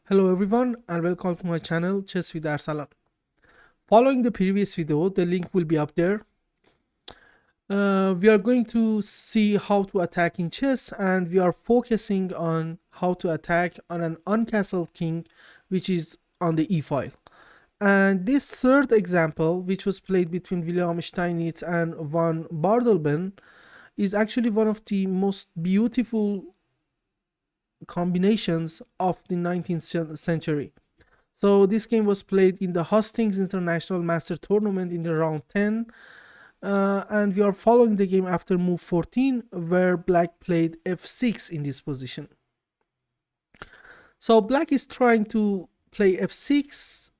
Hello everyone and welcome to my channel Chess with Arsalan. Following the previous video, the link will be up there. We are going to see how to attack in chess, and we are focusing on how to attack on an uncastled king which is on the e file. And this third example, which was played between William Steinitz and Van Bardelben, is actually one of the most beautiful combinations of the 19th century. So this game was played in the Hastings International Master Tournament in the round 10. And we are following the game after move 14, where black played f6 in this position. So black is trying to play f6,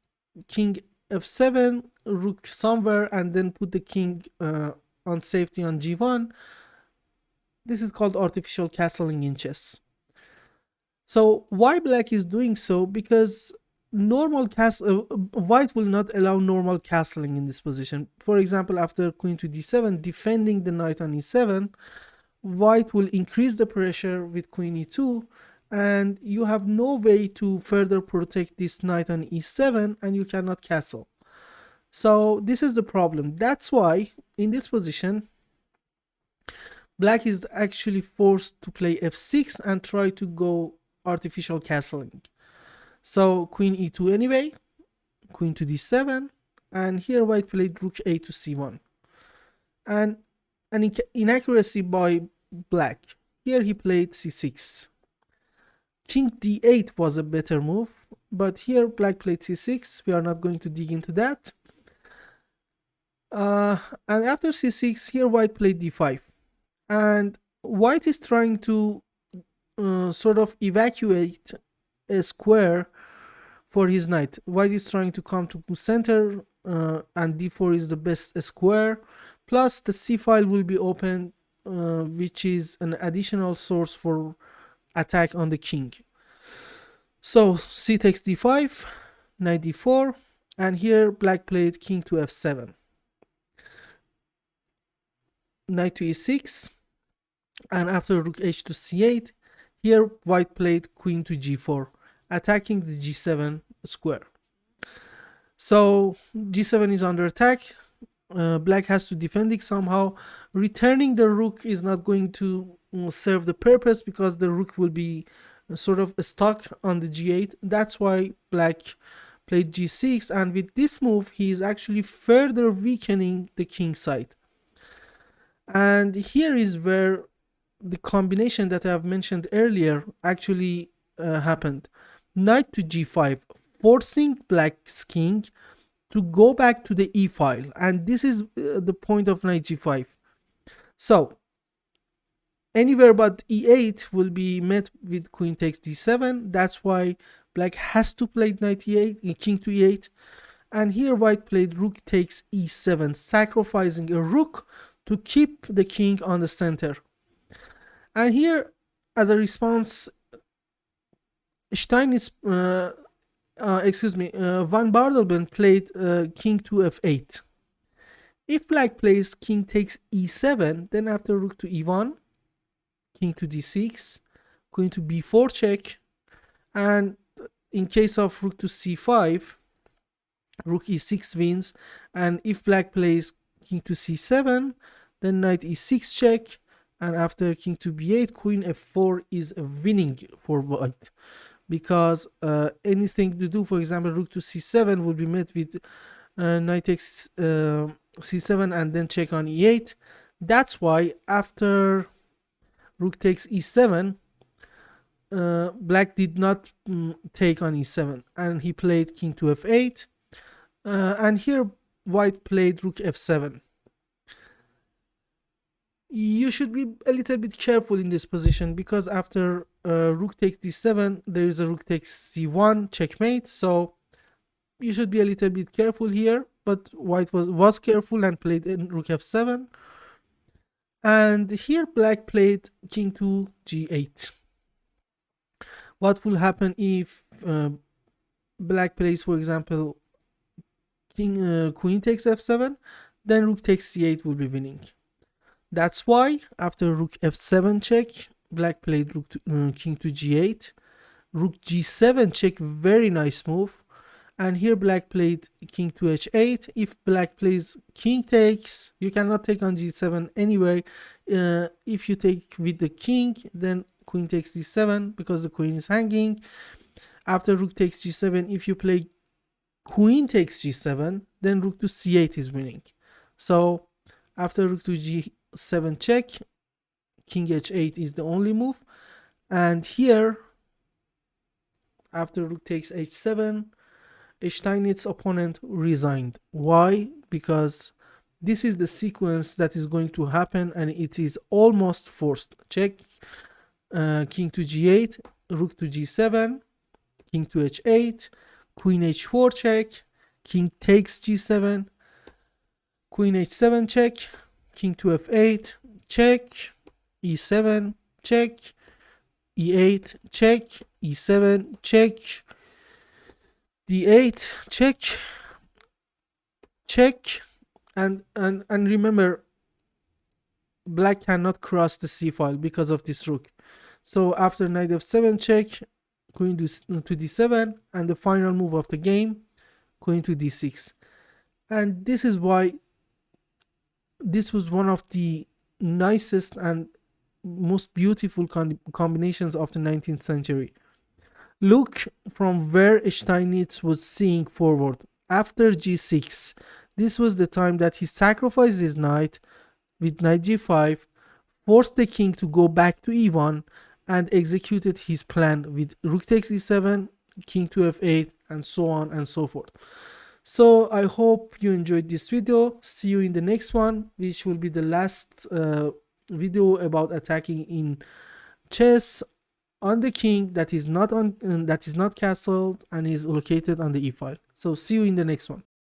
king f7, rook somewhere, and then put the king on safety on g1. This is called artificial castling in chess. So why black is doing so? Because white will not allow normal castling in this position. For example, after queen to d7, defending the knight on e7, white will increase the pressure with queen e2, and you have no way to further protect this knight on e7, and you cannot castle. So this is the problem. That's why in this position black is actually forced to play f6 and try to go artificial castling. So queen e2 anyway, queen to d7, and here white played rook a to c1. And an inaccuracy by black. Here he played c6. King d8 was a better move, but here black played c6. We are not going to dig into that. And after c6, here white played d5. And white is trying to sort of evacuate a square for his knight. White is trying to come to center, and d4 is the best square. Plus the c file will be open, which is an additional source for attack on the king. So c takes d5, knight d4, and here black played king to f7, knight to e6, and after rook h to c8, here white played queen to g4, attacking the g7 square. So g7 is under attack. Black has to defend it somehow. Returning the rook is not going to serve the purpose because the rook will be sort of stuck on the g8. That's why black played g6, and with this move he is actually further weakening the king side. And here is where the combination that I have mentioned earlier actually happened. Knight to g5, forcing black's king to go back to the e file, and this is the point of knight g5. So anywhere but e8 will be met with queen takes d7. That's why black has to play knight e8, king to e8, and here white played rook takes e7, sacrificing a rook to keep the king on the center. And here, as a response, Steinitz, Van Bardelben played king to f8. If black plays king takes e7, then after rook to e1, king to d6, queen to b4 check, and in case of rook to c5, rook e6 wins, and if black plays king to c7, then knight e6 check, and after king to b8, queen f4 is winning for white, because anything to do, for example rook to c7, will be met with knight takes c7 and then check on e8. That's why after rook takes e7, black did not take on e7, and he played king to f8, and here white played rook f7. You should be a little bit careful in this position, because after rook takes d7, there is a rook takes c1 checkmate. So you should be a little bit careful here, but white was careful and played in rook f7. And here black played king to g8. What will happen if black plays, for example, queen takes f7, then rook takes c8 will be winning. That's why after rook f7 check, black played king to g8, rook g7 check, very nice move. And here black played king to h8. If black plays king takes, you cannot take on g7 anyway. If you take with the king, then queen takes d7 because the queen is hanging. After rook takes g7, if you play queen takes g7, then rook to c8 is winning. So after rook to g7 check, king h8 is the only move. And here, after rook takes h7, Steinitz opponent resigned. Why? Because this is the sequence that is going to happen and it is almost forced. Check, king to g8, rook to g7, king to h8, queen h4 check, king takes g7, queen h7 check, king to f8 check, e7 check, e8 check, e7 check, d8 check, check, and remember, black cannot cross the c file because of this rook. So after knight f7 check, queen to d7, and the final move of the game, queen to d6. And this is why this was one of the nicest and most beautiful combinations of the 19th century. Look from where Steinitz was seeing forward. After g6, this was the time that he sacrificed his knight with knight g5, forced the king to go back to e1, and executed his plan with rook takes e7, king to f8, and so on and so forth. So I hope you enjoyed this video. See you in the next one, which will be the last video about attacking in chess on the king that is not castled and is located on the e file. So see you in the next one.